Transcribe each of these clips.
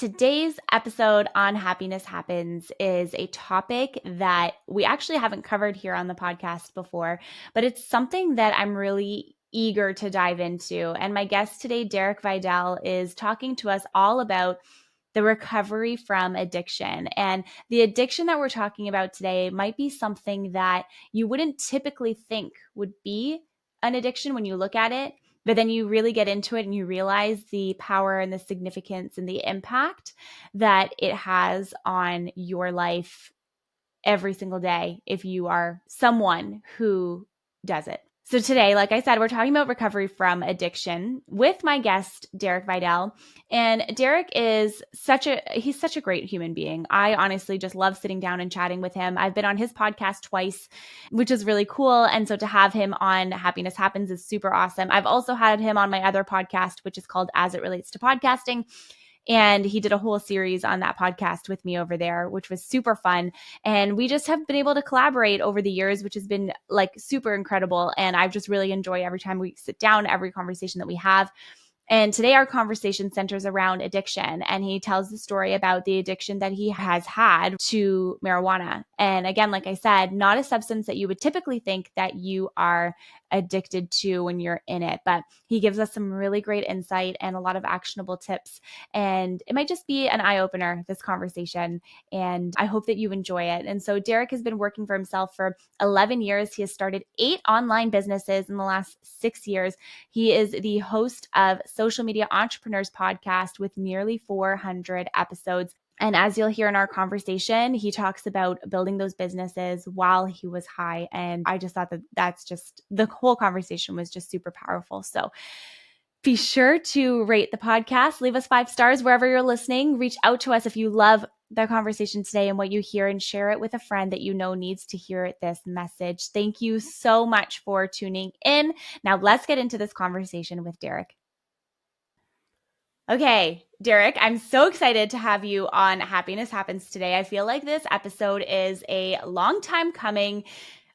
Today's episode on Happiness Happens is a topic that we actually haven't covered here on the podcast before, but it's something that I'm really eager to dive into. And my guest today, Derek Videll, is talking to us all about the recovery from addiction. And the addiction that we're talking about today might be something that you wouldn't typically think would be an addiction when you look at it. But then you really get into it and you realize the power and the significance and the impact that it has on your life every single day if you are someone who does it. So today, like I said, we're talking about recovery from addiction with my guest, Derek Videll. And Derek is he's such a great human being. I honestly just love sitting down and chatting with him. I've been on his podcast twice, which is really cool. And so to have him on Happiness Happens is super awesome. I've also had him on my other podcast, which is called As It Relates to Podcasting. And he did a whole series on that podcast with me over there, which was super fun. And we just have been able to collaborate over the years, which has been like super incredible. And I just really enjoy every time we sit down, every conversation that we have. And today our conversation centers around addiction. And he tells the story about the addiction that he has had to marijuana. And again, like I said, not a substance that you would typically think that you are addicted to when you're in it. But he gives us some really great insight and a lot of actionable tips. And it might just be an eye-opener, this conversation. And I hope that you enjoy it. And so Derek has been working for himself for 11 years. He has started 8 online businesses in the last 6 years. He is the host of Social Media Entrepreneurs podcast with nearly 400 episodes. And as you'll hear in our conversation, he talks about building those businesses while he was high. And I just thought that the whole conversation was just super powerful. So be sure to rate the podcast, leave us 5 stars wherever you're listening. Reach out to us if you love the conversation today and what you hear, and share it with a friend that you know needs to hear this message. Thank you so much for tuning in. Now let's get into this conversation with Derek. Okay, Derek, I'm so excited to have you on Happiness Happens today. I feel like this episode is a long time coming.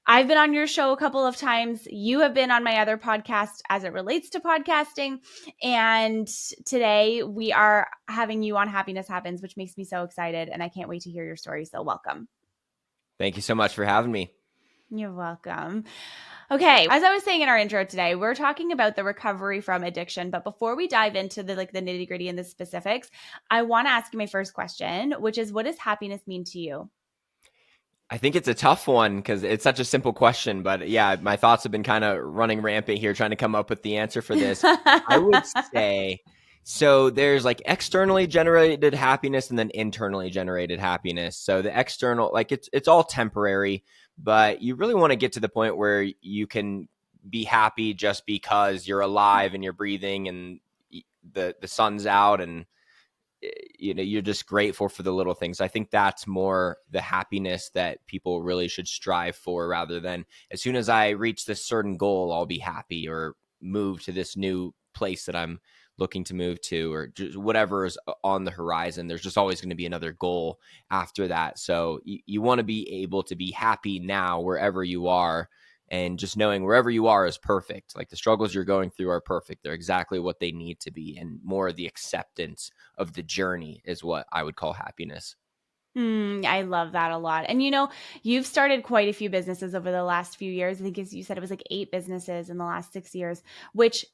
I've been on your show a couple of times. You have been on my other podcast As It Relates to Podcasting. And today we are having you on Happiness Happens, which makes me so excited. And I can't wait to hear your story. So welcome. Thank you so much for having me. You're welcome. Okay, as I was saying in our intro today, we're talking about the recovery from addiction. But before we dive into the nitty gritty and the specifics, I want to ask you my first question, which is, what does happiness mean to you? I think it's a tough one because it's such a simple question. But yeah, my thoughts have been kind of running rampant here trying to come up with the answer for this. I would say, so there's like externally generated happiness and then internally generated happiness. So the external, like it's all temporary, but you really want to get to the point where you can be happy just because you're alive and you're breathing and the sun's out and you're just grateful for the little things. I think that's more the happiness that people really should strive for, rather than as soon as I reach this certain goal, I'll be happy, or move to this new place that I'm looking to move to, or just whatever is on the horizon. There's just always going to be another goal after that. So you want to be able to be happy now wherever you are, and just knowing wherever you are is perfect. Like the struggles you're going through are perfect. They're exactly what they need to be. And more of the acceptance of the journey is what I would call happiness. I love that a lot. And you've started quite a few businesses over the last few years. I think, as you said, it was like 8 businesses in the last 6 years, which,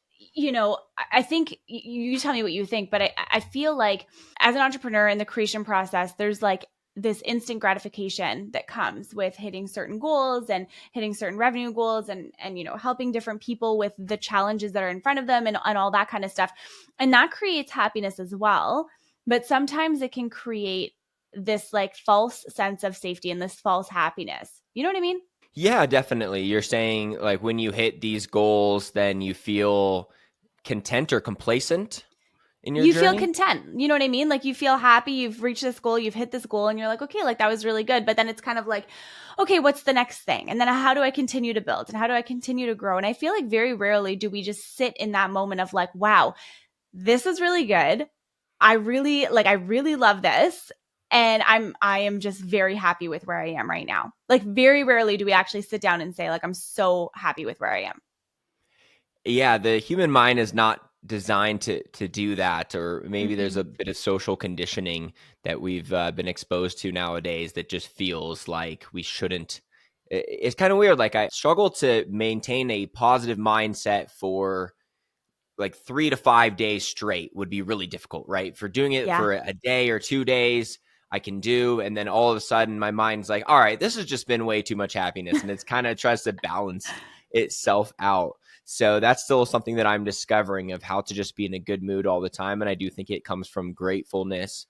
I think you tell me what you think, but I feel like as an entrepreneur in the creation process, there's like this instant gratification that comes with hitting certain goals and hitting certain revenue goals and helping different people with the challenges that are in front of them and all that kind of stuff. And that creates happiness as well. But sometimes it can create this like false sense of safety and this false happiness. You know what I mean? Yeah, definitely. You're saying like when you hit these goals, then you feel content or complacent in your journey? You feel content. You know what I mean? Like you feel happy. You've reached this goal. You've hit this goal and you're like, okay, like that was really good. But then it's kind of like, okay, what's the next thing? And then how do I continue to build? And how do I continue to grow? And I feel like very rarely do we just sit in that moment of like, wow, this is really good. I really love this. And I am just very happy with where I am right now. Like very rarely do we actually sit down and say like, I'm so happy with where I am. Yeah, the human mind is not designed to do that, or maybe there's Mm-hmm. a bit of social conditioning that we've been exposed to nowadays that just feels like we shouldn't. It's kind of weird. Like I struggle to maintain a positive mindset for like 3 to 5 days straight would be really difficult, right? For doing it Yeah. for a day or 2 days, I can do. And then all of a sudden, my mind's like, all right, this has just been way too much happiness. And it's kind of tries to balance itself out. So that's still something that I'm discovering of how to just be in a good mood all the time. And I do think it comes from gratefulness,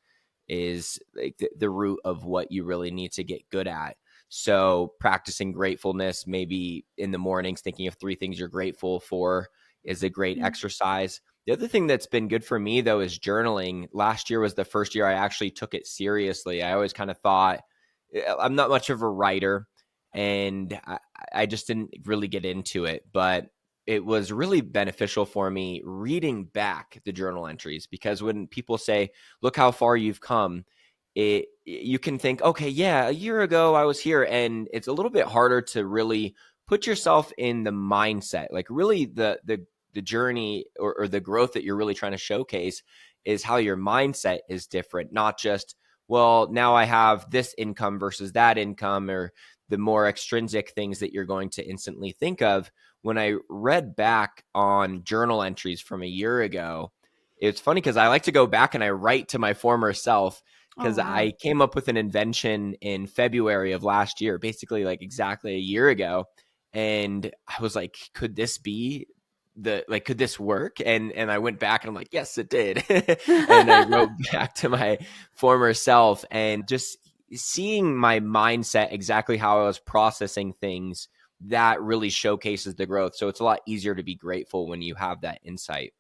is like the root of what you really need to get good at. So practicing gratefulness, maybe in the mornings, thinking of 3 things you're grateful for is a great Mm. exercise. The other thing that's been good for me, though, is journaling. Last year was the first year I actually took it seriously. I always kind of thought I'm not much of a writer, and I just didn't really get into it. But it was really beneficial for me reading back the journal entries, because when people say, look how far you've come, you can think, okay, yeah, a year ago I was here. And it's a little bit harder to really put yourself in the mindset, like really the journey, or the growth that you're really trying to showcase is how your mindset is different, not just, well, now I have this income versus that income, or the more extrinsic things that you're going to instantly think of. When I read back on journal entries from a year ago, it's funny because I like to go back and I write to my former self, Oh, because wow. I came up with an invention in February of last year, basically like exactly a year ago. And I was like, could this be could this work? And I went back and I'm like, yes, it did. And I wrote back to my former self, and just seeing my mindset, exactly how I was processing things, that really showcases the growth. So it's a lot easier to be grateful when you have that insight.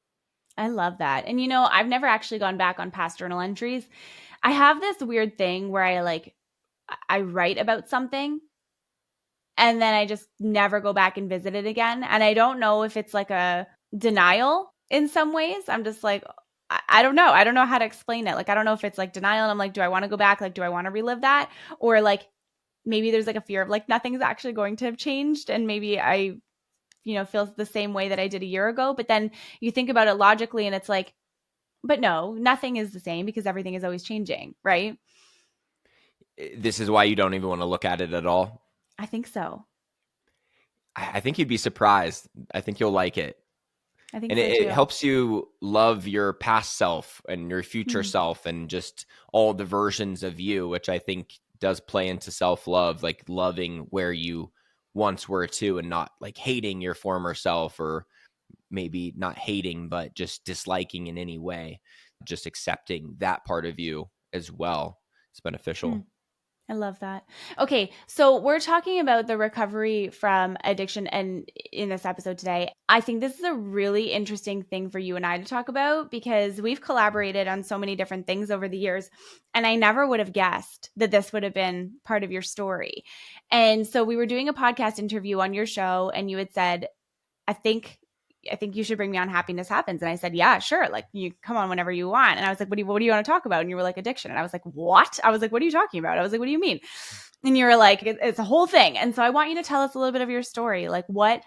I love that. And I've never actually gone back on past journal entries. I have this weird thing where I write about something and then I just never go back and visit it again. And I don't know if it's like a denial in some ways. I'm just like, I don't know. I don't know how to explain it. Like, I don't know if it's like denial and I'm like, do I want to go back? Like, do I want to relive that? Or like, maybe there's like a fear of like nothing's actually going to have changed. And maybe I, feel the same way that I did a year ago. But then you think about it logically and it's like, but no, nothing is the same because everything is always changing, right? This is why you don't even want to look at it at all. I think so. I think you'd be surprised. I think you'll like it. I think And so it too. helps you love your past self and your future Hmm. self, and just all the versions of you, which I think does play into self-love, like loving where you once were too, and not like hating your former self, or maybe not hating, but just disliking in any way, just accepting that part of you as well. It's Hmm. beneficial. I love that. Okay, so we're talking about the recovery from addiction and in this episode today. I think this is a really interesting thing for you and I to talk about because we've collaborated on so many different things over the years and I never would have guessed that this would have been part of your story. And so we were doing a podcast interview on your show and you had said, I think you should bring me on Happiness Happens. And I said, yeah, sure. Like you come on whenever you want. And I was like, what do you want to talk about? And you were like, addiction. And I was like, what? I was like, what are you talking about? I was like, what do you mean? And you were like, it's a whole thing. And so I want you to tell us a little bit of your story. Like what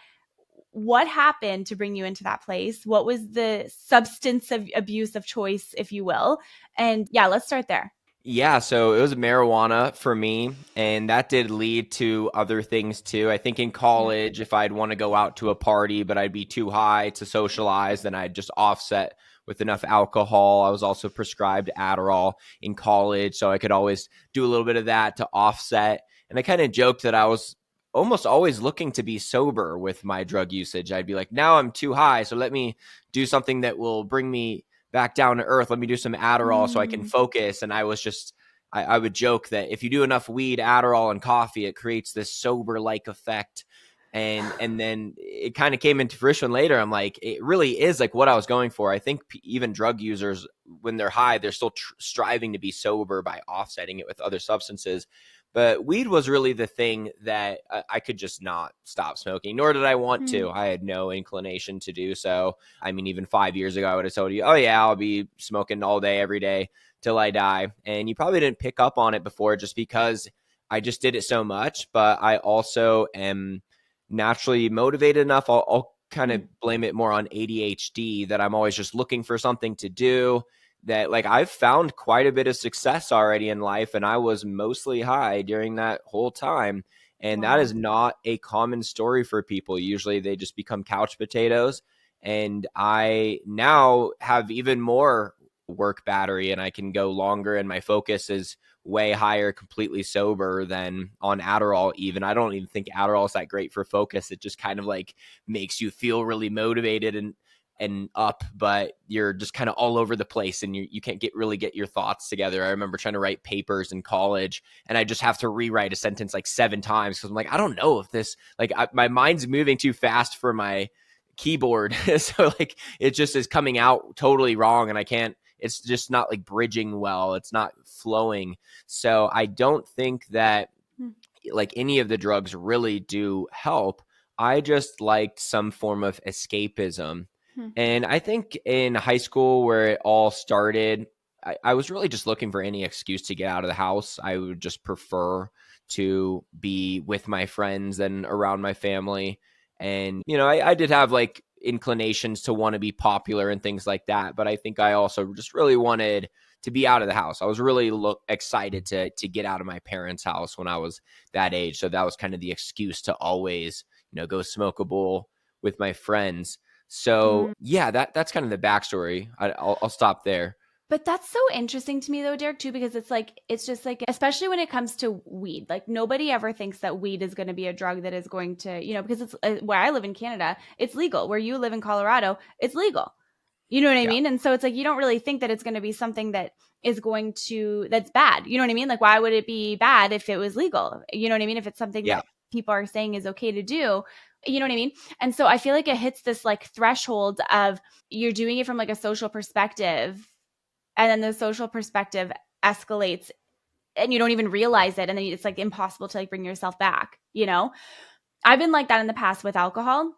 happened to bring you into that place? What was the substance of abuse of choice, if you will? And yeah, let's start there. Yeah, so it was marijuana for me, and that did lead to other things too. I think in Yeah. college, if I'd want to go out to a party, but I'd be too high to socialize, then I'd just offset with enough alcohol. I was also prescribed Adderall in college, so I could always do a little bit of that to offset. And I kind of joked that I was almost always looking to be sober with my drug usage. I'd be like, now I'm too high, so let me do something that will bring me back down to earth. Let me do some Adderall so I can Mm. focus. And I was just, I would joke that if you do enough weed, Adderall, and coffee, it creates this sober like effect. And then it kind of came into fruition later. I'm like, it really is like what I was going for. I think even drug users, when they're high, they're still striving to be sober by offsetting it with other substances. But weed was really the thing that I could just not stop smoking, nor did I want Mm. to. I had no inclination to do so. I mean, even 5 years ago, I would have told you, oh, yeah, I'll be smoking all day, every day till I die. And you probably didn't pick up on it before just because I just did it so much. But I also am naturally motivated enough. I'll kind of Mm. blame it more on ADHD, that I'm always just looking for something to do, that like I've found quite a bit of success already in life, and I was mostly high during that whole time. And that is Wow. not a common story for people. Usually they just become couch potatoes. And I now have even more work battery, and I can go longer, and my focus is way higher completely sober than on Adderall. Even I don't even think Adderall is that great for focus. It just kind of like makes you feel really motivated and up, but you're just kind of all over the place, and you can't really get your thoughts together. I remember trying to write papers in college, and I just have to rewrite a sentence like 7 times because I'm like, I don't know if this, like my mind's moving too fast for my keyboard. So like it just is coming out totally wrong, and I can't, it's just not like bridging well. It's not flowing. So I don't think that Mm. like any of the drugs really do help. I just liked some form of escapism. Hmm. And I think in high school, where it all started, I was really just looking for any excuse to get out of the house. I would just prefer to be with my friends than around my family. And, I did have like inclinations to want to be popular and things like that. But I think I also just really wanted to be out of the house. I was really excited to get out of my parents' house when I was that age. So that was kind of the excuse to always, go smoke a bowl with my friends. So Mm. yeah, that's kind of the backstory. I'll stop there. But that's so interesting to me though, Derek, too, because it's just like, especially when it comes to weed, like nobody ever thinks that weed is going to be a drug that is going to, because it's where I live in Canada, it's legal. Where you live in Colorado, it's legal. You know what I Yeah, mean? And so it's like, you don't really think that it's going to be something that is that's bad. You know what I mean? Like, why would it be bad if it was legal? You know what I mean? If it's something yeah, that people are saying is okay to do, you know what I mean? And so I feel like it hits this like threshold of you're doing it from like a social perspective, and then the social perspective escalates and you don't even realize it. And then it's like impossible to like bring yourself back. I've been like that in the past with alcohol.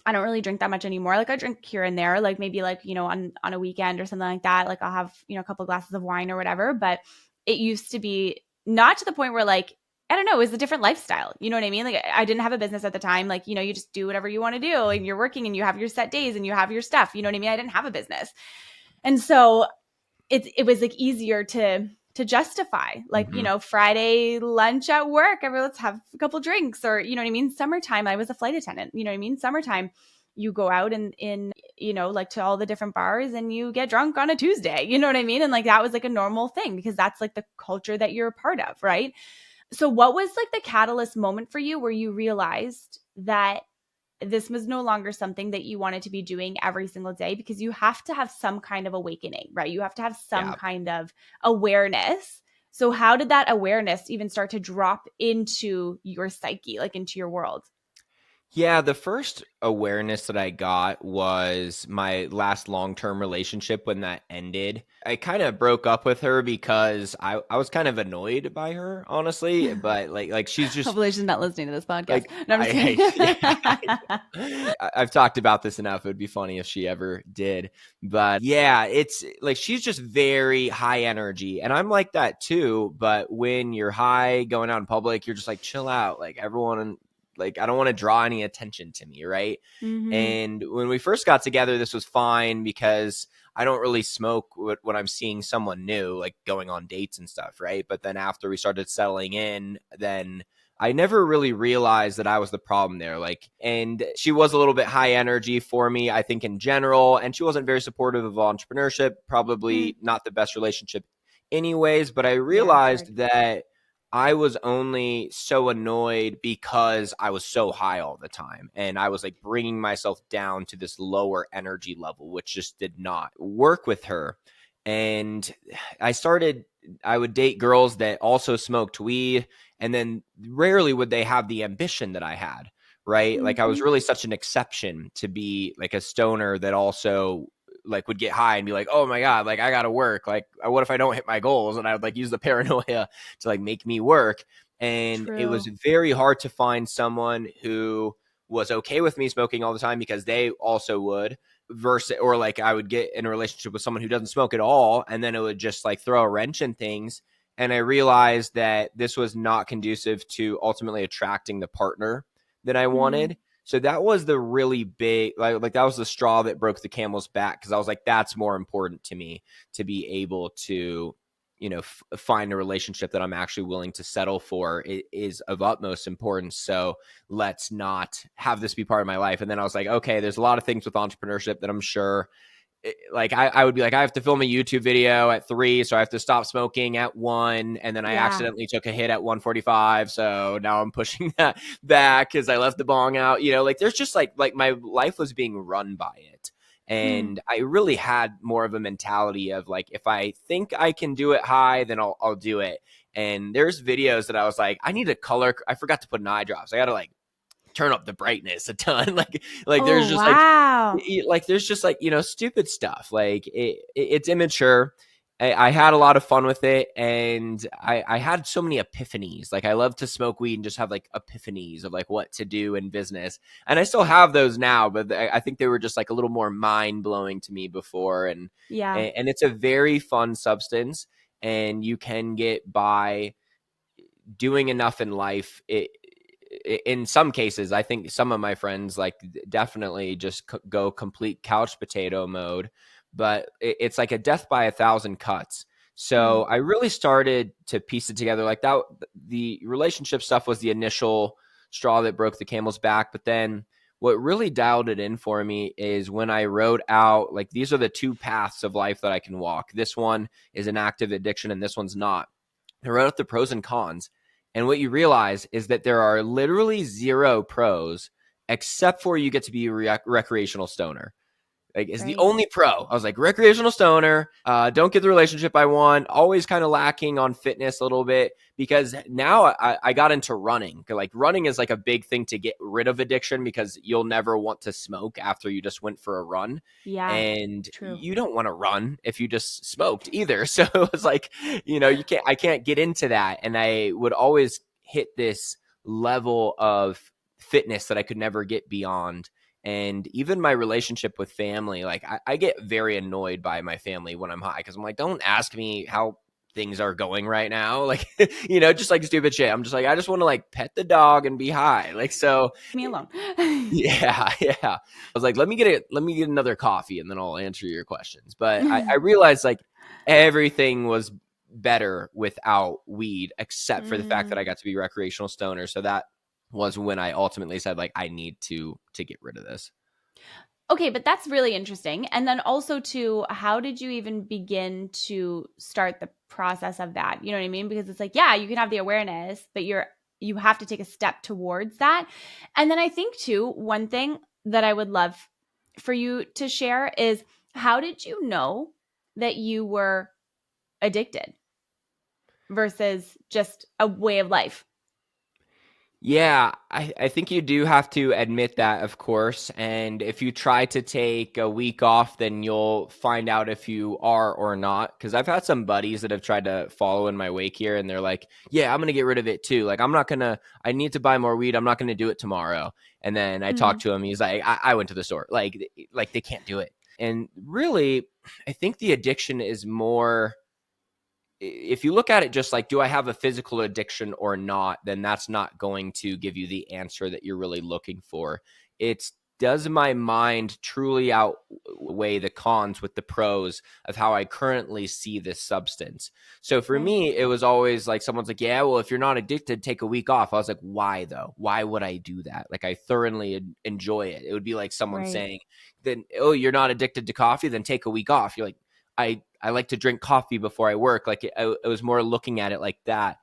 I don't really drink that much anymore. Like I drink here and there, like maybe like, on a weekend or something like that. Like I'll have, a couple glasses of wine or whatever. But it used to be not to the point where like, I don't know, it was a different lifestyle. You know what I mean? Like I didn't have a business at the time. Like, you just do whatever you want to do and you're working and you have your set days and you have your stuff. You know what I mean? I didn't have a business. And so it was like easier to justify, like, hmm Friday lunch at work, let's have a couple drinks, or you know what I mean. Summertime, I was a flight attendant, you know what I mean. Summertime, you go out and in like to all the different bars and you get drunk on a Tuesday, you know what I mean. And like that was like a normal thing because that's like the culture that you're a part of, right? So what was like the catalyst moment for you where you realized that this was no longer something that you wanted to be doing every single day? Because you have to have some kind of awakening, right? You have to have some yeah. kind of awareness. So how did that awareness even start to drop into your psyche, like into your world? Yeah, the first awareness that I got was my last long-term relationship when that ended. I kind of broke up with her because I was kind of annoyed by her, honestly, but like she's just Hopefully she's not listening to this podcast. like No, I'm just kidding. I've talked about this enough. It would be funny if she ever did. But yeah, it's like she's just very high energy. And I'm like that too. But when you're high going out in public, you're just like, chill out. Like everyone, like, I don't want to draw any attention to me. Right. Mm-hmm. And when we first got together, this was fine because I don't really smoke when I'm seeing someone new, like going on dates and stuff. Right. But then after we started settling in, then I never really realized that I was the problem there. Like, and she was a little bit high energy for me, I think, in general. And she wasn't very supportive of entrepreneurship, probably not the best relationship, anyways. But I Yeah, it's hard. realized that I was only so annoyed because I was so high all the time. And I was like bringing myself down to this lower energy level, which just did not work with her. And I would date girls that also smoked weed, and then rarely would they have the ambition that I had, right? Like I was Mm-hmm. really such an exception to be like a stoner that also like would get high and be like, oh my God, like I gotta work. Like what if I don't hit my goals? And I would like use the paranoia to like make me work. And it was True. very hard to find someone who was okay with me smoking all the time because they also would, versus, or like I would get in a relationship with someone who doesn't smoke at all, and then it would just like throw a wrench in things. And I realized that this was not conducive to ultimately attracting the partner that I Mm. wanted. So that was the really big, like that was the straw that broke the camel's back, because I was like, that's more important to me, to be able to, find a relationship that I'm actually willing to settle for. It is of utmost importance. So let's not have this be part of my life. And then I was like, okay, there's a lot of things with entrepreneurship that I'm sure, like I would be like, I have to film a YouTube video at 3, so I have to stop smoking at 1, and then I Yeah. accidentally took a hit at 1:45, so now I'm pushing that back because I left the bong out. Like there's just like my life was being run by it, Hmm. and I really had more of a mentality of like, if I think I can do it high, then I'll do it. And there's videos that I was like, I need a color. I forgot to put an eye drops. I got to like turn up the brightness a ton. like there's Oh, just wow. like there's just like, stupid stuff. Like it's immature. I had a lot of fun with it, and I had so many epiphanies. Like I love to smoke weed and just have like epiphanies of like what to do in business, and I still have those now, but I think they were just like a little more mind blowing to me before. And Yeah. it's a very fun substance, and you can get by doing enough in life. In some cases, I think some of my friends like definitely just go complete couch potato mode, but it's like a death by 1,000 cuts. So Mm. I really started to piece it together like that. The relationship stuff was the initial straw that broke the camel's back, but then what really dialed it in for me is when I wrote out, like, these are the two paths of life that I can walk. This one is an active addiction and this one's not. I wrote out the pros and cons. And what you realize is that there are literally zero pros, except for you get to be a recreational stoner. Like, is the Right. only pro. I was like, recreational stoner, don't get the relationship I want, always kind of lacking on fitness a little bit, because now I got into running. Like running is like a big thing to get rid of addiction, because you'll never want to smoke after you just went for a run. Yeah. And True. you don't want to run if you just smoked either. So it was like, I can't get into that. And I would always hit this level of fitness that I could never get beyond. And even my relationship with family, like I get very annoyed by my family when I'm high, because I'm like, don't ask me how things are going right now. Like, just like stupid shit. I'm just like, I just want to like pet the dog and be high. Like, so Leave me alone. yeah, yeah. I was like, let me get another coffee and then I'll answer your questions. But I realized like everything was better without weed, except for the fact that I Mm. got to be recreational stoner. So that was when I ultimately said like, I need to get rid of this. Okay, but that's really interesting. And then also too, how did you even begin to start the process of that? You know what I mean? Because it's like, yeah, you can have the awareness, but you have to take a step towards that. And then I think too, one thing that I would love for you to share is, how did you know that you were addicted versus just a way of life? Yeah, I think you do have to admit that, of course. And if you try to take a week off, then you'll find out if you are or not. Because I've had some buddies that have tried to follow in my wake here, and they're like, yeah, I'm going to get rid of it too. Like, I need to buy more weed. I'm not going to do it tomorrow. And then I talked Mm, to him. He's like, I went to the store. Like they can't do it. And really, I think the addiction is more, if you look at it just like, do I have a physical addiction or not, then that's not going to give you the answer that you're really looking for. It's, does my mind truly outweigh the cons with the pros of how I currently see this substance? So for right. me, it was always like, someone's like, yeah, well, if you're not addicted, take a week off. I was like, why though? Why would I do that? Like, I thoroughly enjoy it. It would be like someone Right. saying, then, oh, you're not addicted to coffee, then take a week off. You're like, I like to drink coffee before I work. Like I was more looking at it like that.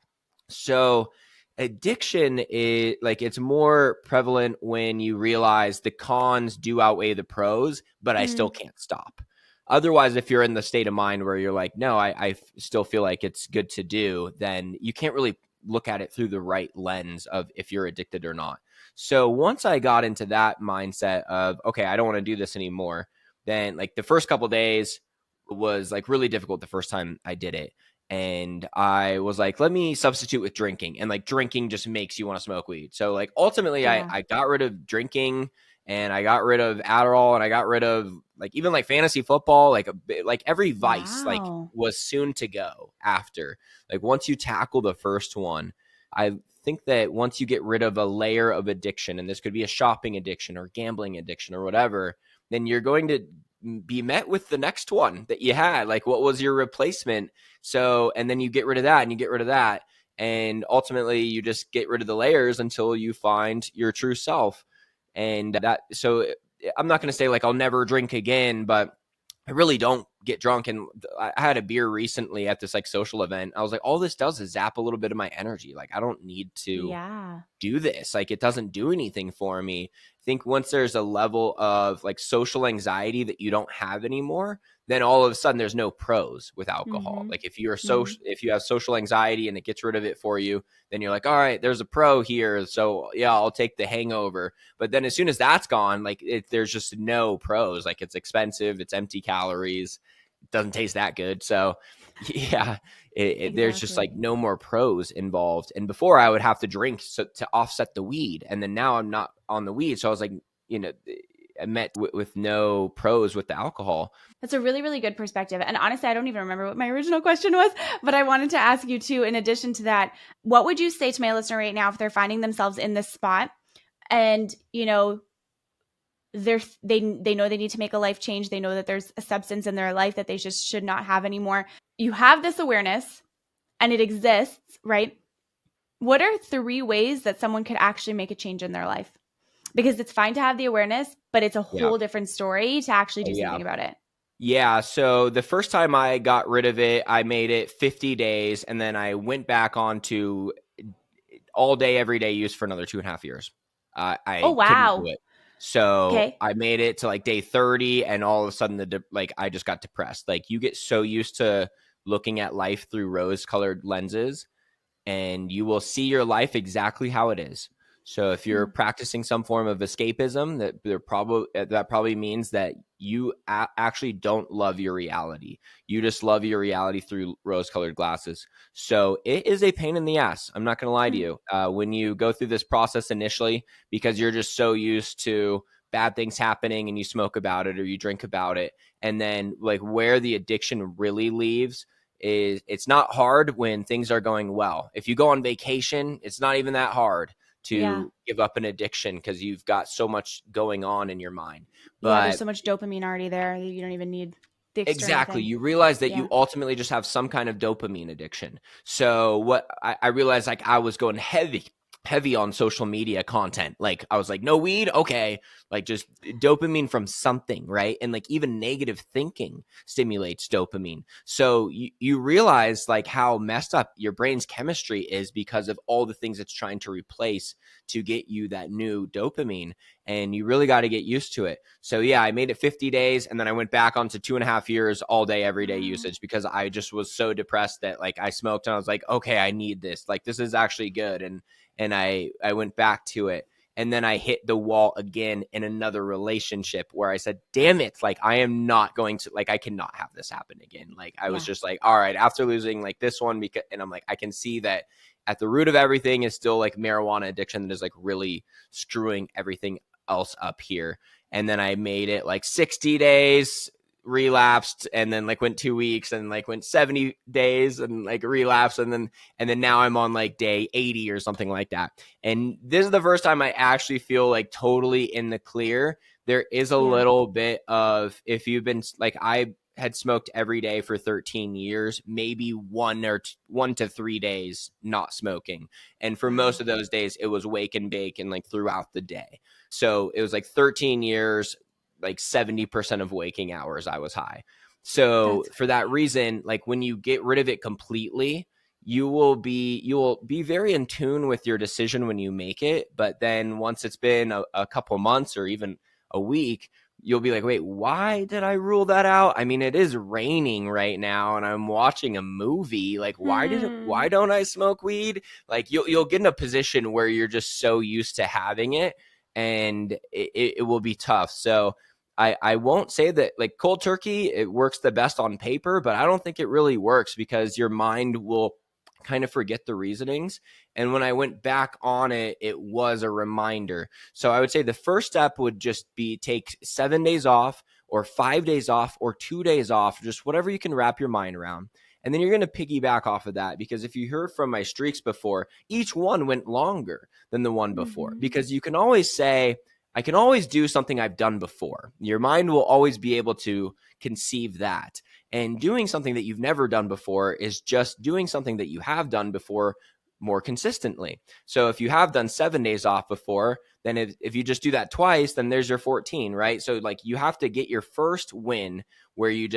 So addiction is like, it's more prevalent when you realize the cons do outweigh the pros, but I still Mm, can't stop. Otherwise, if you're in the state of mind where you're like, no, I still feel like it's good to do, then you can't really look at it through the right lens of if you're addicted or not. So once I got into that mindset of, okay, I don't want to do this anymore, then like the first couple days was like really difficult the first time I did it. And I was like, let me substitute with drinking. And like drinking just makes you want to smoke weed. So like ultimately yeah. I got rid of drinking, and I got rid of Adderall, and I got rid of like even like fantasy football, like like every vice like Wow. was soon to go after. Like once you tackle the first one, I think that once you get rid of a layer of addiction, and this could be a shopping addiction or gambling addiction or whatever, then you're going to be met with the next one that you had. Like, what was your replacement? So, and then you get rid of that and you get rid of that. And ultimately, you just get rid of the layers until you find your true self. And that, so I'm not going to say like I'll never drink again, but I really don't get drunk. And I had a beer recently at this like social event. I was like, all this does is zap a little bit of my energy. Like, I don't need to Yeah. do this. Like, it doesn't do anything for me. I think once there's a level of like social anxiety that you don't have anymore, then all of a sudden there's no pros with alcohol. Mhm. Like, if you're Mhm. social, if you have social anxiety and it gets rid of it for you, then you're like, all right, there's a pro here. So yeah, I'll take the hangover. But then as soon as that's gone, like there's just no pros. Like, it's expensive, it's empty calories, it doesn't taste that good. So yeah, there's just like Exactly. no more pros involved. And before I would have to drink to offset the weed. And then now I'm not on the weed. So I was like, I met with no pros with the alcohol. That's a really, really good perspective. And honestly, I don't even remember what my original question was, but I wanted to ask you too, in addition to that, what would you say to my listener right now if they're finding themselves in this spot and, they know they need to make a life change. They know that there's a substance in their life that they just should not have anymore. You have this awareness and it exists, right? What are 3 ways that someone could actually make a change in their life? Because it's fine to have the awareness, but it's a Yeah. whole different story to actually Oh, do yeah. something about it. Yeah, so the first time I got rid of it, I made it 50 days, and then I went back on to all day, every day use for another 2.5 years. Oh, I couldn't do wow. it. So Okay. I made it to like day 30, and all of a sudden, like I just got depressed. Like, you get so used to looking at life through rose-colored lenses, and you will see your life exactly how it is. So if you're Hmm. practicing some form of escapism, that probably means that you actually don't love your reality. You just love your reality through rose-colored glasses. So it is a pain in the ass. I'm not going to lie to Hmm. you. When you go through this process initially, because you're just so used to bad things happening and you smoke about it or you drink about it, and then like where the addiction really leaves is it's not hard when things are going well. If you go on vacation, it's not even that hard Yeah. to give up an addiction because you've got so much going on in your mind. Yeah. There's But so much dopamine already there. You don't even need the external exactly. thing. You realize that you Yeah. ultimately just have some kind of dopamine addiction. So what I realized, like, I was going heavy on social media content. Like, I was like, no weed, okay. Like, just dopamine from something, right? And like even negative thinking stimulates dopamine. So you realize like how messed up your brain's chemistry is because of all the things it's trying to replace to get you that new dopamine. And you really got to get used to it. So yeah, I made it 50 days, and then I went back onto 2.5 years all day, every day Wow. usage because I just was so depressed that like I smoked and I was like, okay, I need this. Like, this is actually good. And I went back to it. And then I hit the wall again in another relationship where I said, damn it, like I am not going to, like, I cannot have this happen again. Like, I was Yeah. just like, all right, after losing like this one, because, and I'm like, I can see that at the root of everything is still like marijuana addiction that is like really screwing everything else up here. And then I made it like 60 days, relapsed, and then like went 2 weeks, and like went 70 days and like relapsed, and then now I'm on like day 80 or something like that. And this is the first time I actually feel like totally in the clear. There is a Yeah. little bit of, if you've been like, I had smoked every day for 13 years, maybe 1 to 3 days not smoking. And for most Wow. of those days, it was wake and bake and like throughout the day. So it was like 13 years, like 70% of waking hours I was high. So That's for that reason, like when you get rid of it completely, you will be very in tune with your decision when you make it. But then once it's been a couple months or even a week, you'll be like, wait, why did I rule that out? I mean, it is raining right now and I'm watching a movie. Like, hmm. why don't I smoke weed? Like, you'll get in a position where you're just so used to having it, and it will be tough. So I won't say that like cold turkey, it works the best on paper, but I don't think it really works because your mind will kind of forget the reasonings. And when I went back on it, it was a reminder. So I would say the first step would just be take 7 days off or 5 days off or 2 days off, just whatever you can wrap your mind around. And then you're going to piggyback off of that, because if you heard from my streaks before, each one went longer than the one before, Mm-hmm. because you can always say, I can always do something I've done before. Your mind will always be able to conceive that. And doing something that you've never done before is just doing something that you have done before more consistently. So if you have done 7 days off before, then if you just do that twice, then there's your 14, right? So like you have to get your first win where you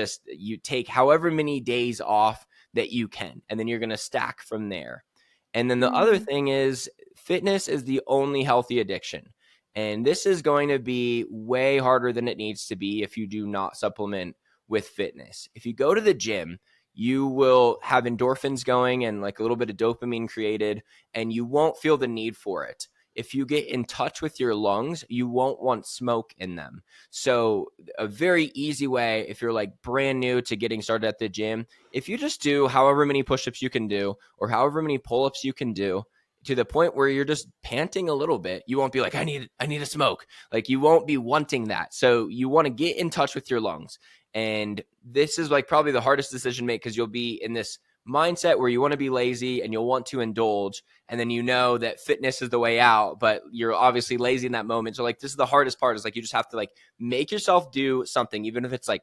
take however many days off that you can, and then you're going to stack from there. And then the other Mm. thing is, fitness is the only healthy addiction. And this is going to be way harder than it needs to be if you do not supplement with fitness. If you go to the gym, you will have endorphins going and like a little bit of dopamine created, and you won't feel the need for it. If you get in touch with your lungs, you won't want smoke in them. So a very easy way, if you're like brand new to getting started at the gym, if you just do however many push-ups you can do or however many pull-ups you can do, to the point where you're just panting a little bit, you won't be like, I need a smoke. Like you won't be wanting that. So you want to get in touch with your lungs. And this is like probably the hardest decision to make, because you'll be in this mindset where you want to be lazy and you'll want to indulge. And then you know that fitness is the way out, but you're obviously lazy in that moment. So like, this is the hardest part, is like, you just have to like make yourself do something, even if it's like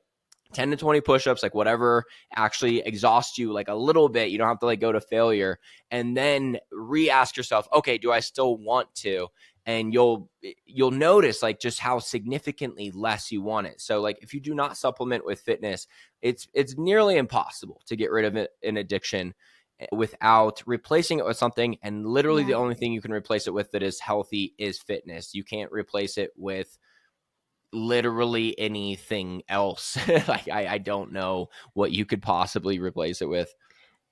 10 to 20 push-ups, like whatever actually exhausts you like a little bit. You don't have to like go to failure, and then re-ask yourself, okay, do I still want to? And you'll notice like just how significantly less you want it. So like if you do not supplement with fitness, it's nearly impossible to get rid of an addiction without replacing it with something. And literally the Yeah. only thing you can replace it with that is healthy is fitness. You can't replace it with literally anything else. Like I don't know what you could possibly replace it with.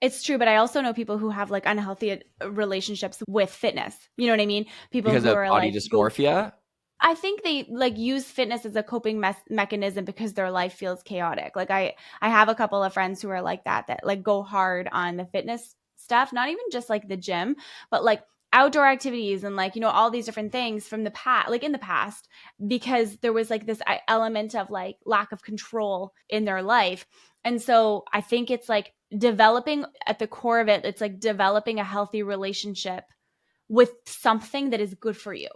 It's true, but I also know people who have like unhealthy relationships with fitness. You know what I mean? People Because who of are body like go dysmorphia. I think they like use fitness as a coping mechanism because their life feels chaotic. Like I have a couple of friends who are like that like go hard on the fitness stuff, not even just like the gym, but like outdoor activities and like all these different things from the past, like in the past, because there was like this element of like lack of control in their life. And so I think it's like developing at the core of it, it's like developing a healthy relationship with something that is good for you.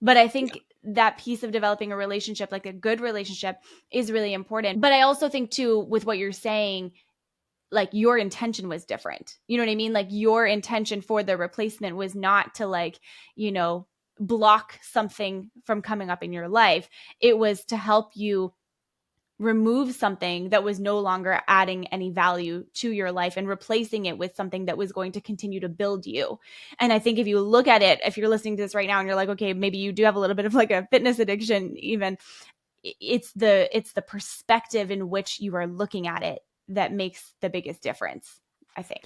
But I think that piece of developing a relationship, like a good relationship, is really important. But I also think, too, with what you're saying, like your intention was different. You know what I mean? Like your intention for the replacement was not to, like, block something from coming up in your life. It was to help you remove something that was no longer adding any value to your life and replacing it with something that was going to continue to build you. And I think if you look at it, if you're listening to this right now and you're like, okay, maybe you do have a little bit of like a fitness addiction, even it's the perspective in which you are looking at it that makes the biggest difference, I think.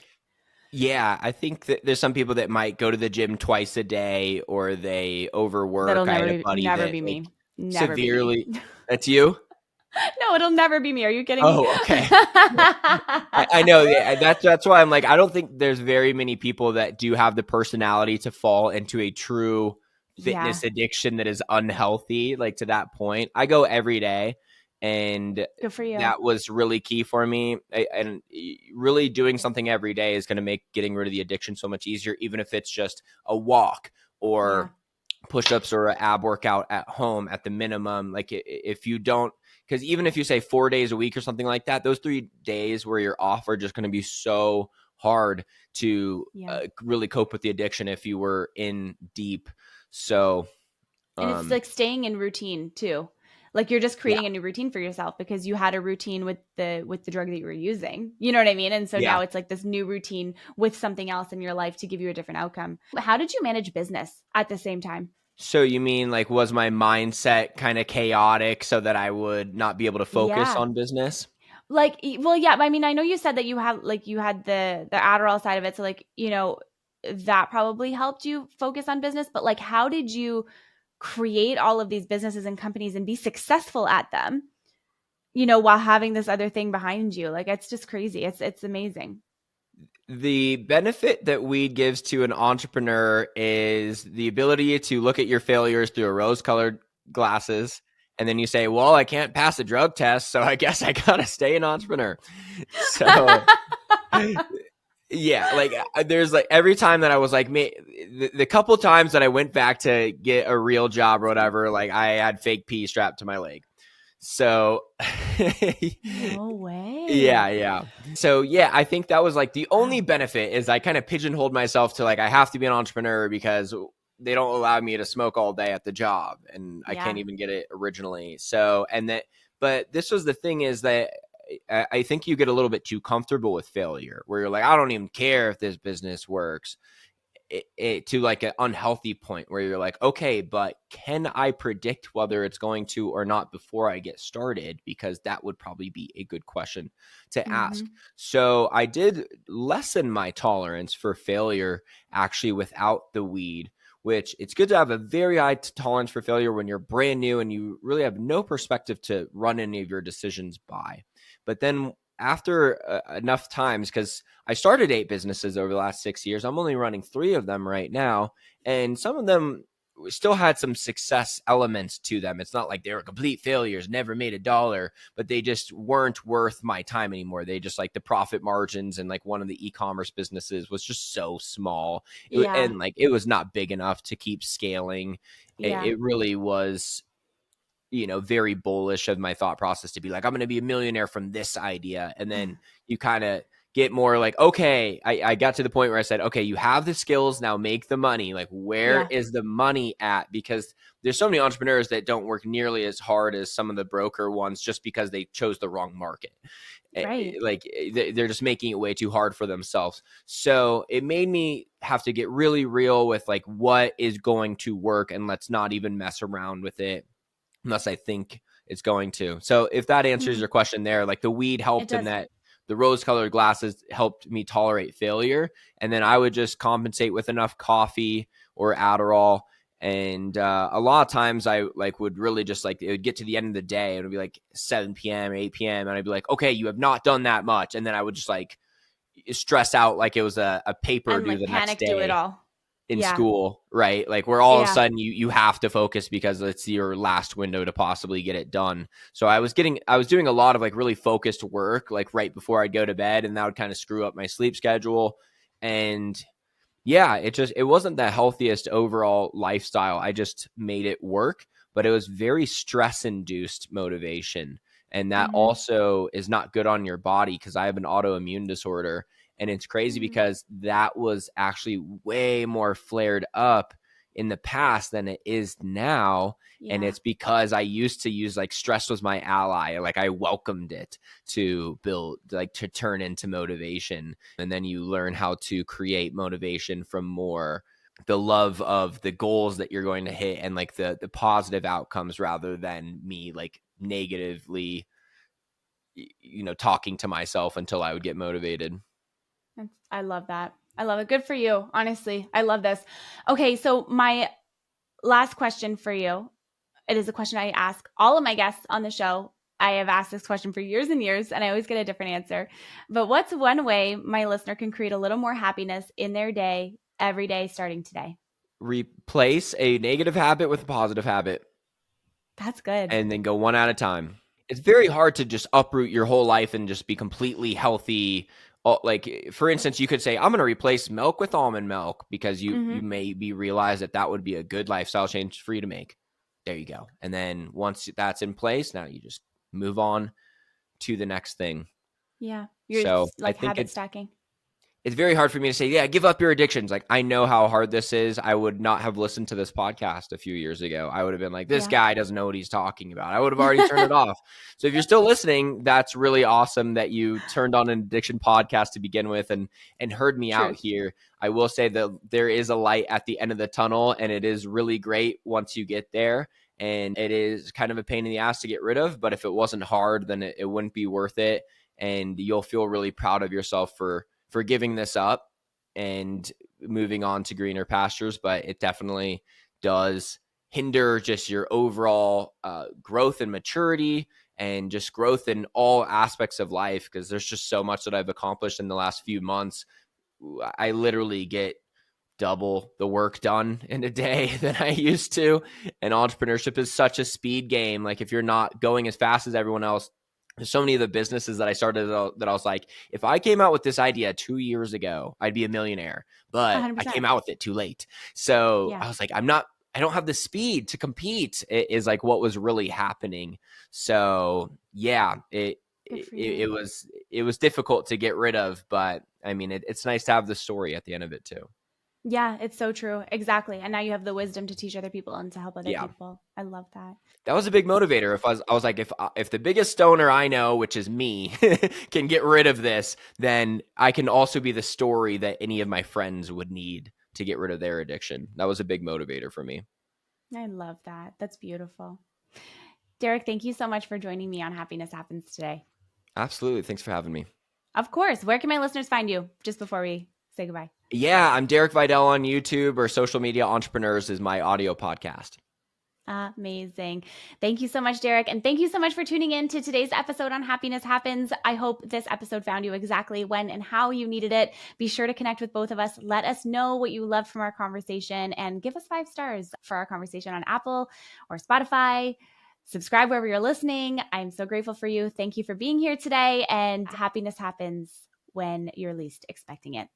Yeah, I think that there's some people that might go to the gym twice a day, or they That'll overwork. I had a buddy never that be like me. Never be me. severely. That's you? No, it'll never be me. Are you kidding me? Oh, okay. I know. Yeah, that's why I'm like, I don't think there's very many people that do have the personality to fall into a true Yeah, fitness addiction that is unhealthy, like to that point. I go every day, and good for you. that was really key for me. And really doing something every day is going to make getting rid of the addiction so much easier, even if it's just a walk Yeah. or push-ups or an ab workout at home at the minimum. Like if you don't, because even if you say 4 days a week or something like that, those 3 days where you're off are just going to be so hard to Yeah. really cope with the addiction if you were in deep. So And it's um like staying in routine too. Like you're just yeah. creating a new routine for yourself because you had a routine with the drug that you were using. You know what I mean? And so Yeah. now it's like this new routine with something else in your life to give you a different outcome. How did you manage business at the same time? So you mean like, was my mindset kind of chaotic so that I would not be able to focus Yeah. on business? Like well yeah, I mean I know you said that you had the Adderall side of it, so like, that probably helped you focus on business, but like how did you create all of these businesses and companies and be successful at them, while having this other thing behind you? Like it's just crazy. It's amazing. The benefit that weed gives to an entrepreneur is the ability to look at your failures through a rose-colored glasses And then you say, well, I can't pass a drug test, so I guess I gotta stay an entrepreneur. So yeah, like there's like every time that I was like, the couple times that I went back to get a real job or whatever, like I had fake pee strapped to my leg. So No yeah, way. yeah. So yeah, I think that was like the only Wow. benefit is I kind of pigeonholed myself to like I have to be an entrepreneur because they don't allow me to smoke all day at the job and I can't Yeah. even get it originally. So and that but this was the thing is that I think you get a little bit too comfortable with failure where you're like I don't even care if this business works to like an unhealthy point where you're like, okay, but can I predict whether it's going to or not before I get started? Because that would probably be a good question to ask. Mhm. So I did lessen my tolerance for failure actually without the weed, which it's good to have a very high tolerance for failure when you're brand new and you really have no perspective to run any of your decisions by. But then after enough times, because I started 8 businesses over the last 6 years. I'm only running 3 of them right now. And some of them still had some success elements to them. It's not like they were complete failures, never made a dollar, but they just weren't worth my time anymore. They just like the profit margins and like one of the e-commerce businesses was just so small. Yeah. And like it was not big enough to keep scaling. Yeah. It really was very bullish of my thought process to be like, I'm going to be a millionaire from this idea. And then you kind of get more like, okay, I got to the point where I said, okay, you have the skills, now make the money. Like, where Yeah. is the money at? Because there's so many entrepreneurs that don't work nearly as hard as some of the broker ones just because they chose the wrong market. Right. Like they're just making it way too hard for themselves. So it made me have to get really real with like what is going to work and let's not even mess around with it unless I think it's going to. So if that answers Mhm. your question there, like the weed It helped in does. that the rose colored glasses helped me tolerate failure. And then I would just compensate with enough coffee or Adderall. And a lot of times I like would really just like, it would get to the end of the day. It would be like 7 p.m., 8 p.m. And I'd be like, okay, you have not done that much. And then I would just like stress out like it was a paper And due like the next panic do it day all. in Yeah. school, right? Like where all of a Yeah. sudden you have to focus because it's your last window to possibly get it done. So I was doing a lot of like really focused work like right before I'd go to bed, and that would kind of screw up my sleep schedule. And yeah, it wasn't the healthiest overall lifestyle. I just made it work, but it was very stress induced motivation. And that Mhm. also is not good on your body because I have an autoimmune disorder. And it's crazy Mhm. because that was actually way more flared up in the past than it is now. And Yeah. it's because I used to use like stress was my ally. Like I welcomed it to build, like to turn into motivation. And then you learn how to create motivation from more the love of the goals that you're going to hit and like the positive outcomes rather than me like negatively talking to myself until I would get motivated. I love that. I love it. Good for you. Honestly, I love this. Okay, so my last question for you. It is a question I ask all of my guests on the show. I have asked this question for years and years, and I always get a different answer. But what's one way my listener can create a little more happiness in their day every day starting today? Replace a negative habit with a positive habit That's good. and then go one at a time. It's very hard to just uproot your whole life and just be completely healthy. Like for instance, you could say, I'm going to replace milk with almond milk because you Mhm. maybe realize that would be a good lifestyle change for you to make. There you go. And then once that's in place, now you just move on to the next thing. Yeah. You're So I like think habit stacking. it's very hard for me to say, yeah, give up your addictions. Like, I know how hard this is. I would not have listened to this podcast a few years ago. I would have been like, this Yeah. guy doesn't know what he's talking about. I would have already turned it off. So if you're still listening, that's really awesome that you turned on an addiction podcast to begin with and heard me out Truth. here. I will say that there is a light at the end of the tunnel, and it is really great once you get there. And it is kind of a pain in the ass to get rid of, but if it wasn't hard, then it wouldn't be worth it. And you'll feel really proud of yourself for giving this up and moving on to greener pastures, but it definitely does hinder just your overall growth and maturity and just growth in all aspects of life because there's just so much that I've accomplished in the last few months. I literally get double the work done in a day than I used to. And entrepreneurship is such a speed game. Like if you're not going as fast as everyone else, there's so many of the businesses that I started that I was like, if I came out with this idea 2 years ago, I'd be a millionaire, but I 100%. came out with it too late. So Yeah. I was like, I don't have the speed to compete is like what was really happening. So yeah, Good for it you. was difficult to get rid of, but I mean, it's nice to have the story at the end of it too. Yeah, it's so true. Exactly. And now you have the wisdom to teach other people and to help other Yeah, people. I love that. that was a big motivator. If I was like, if the biggest stoner I know, which is me, can get rid of this, then I can also be the story that any of my friends would need to get rid of their addiction. That was a big motivator for me. I love that. That's beautiful. Derek, thank you so much for joining me on Happiness Happens today. Absolutely. Thanks for having me. Of course. Where can my listeners find you just before we say goodbye? Yeah, I'm Derek Videll on YouTube, or Social Media Entrepreneurs is my audio podcast. Amazing. Thank you so much, Derek. And thank you so much for tuning in to today's episode on Happiness Happens. I hope this episode found you exactly when and how you needed it. Be sure to connect with both of us. Let us know what you loved from our conversation and give us 5 stars for our conversation on Apple or Spotify. Subscribe wherever you're listening. I'm so grateful for you. Thank you for being here today. And happiness happens when you're least expecting it.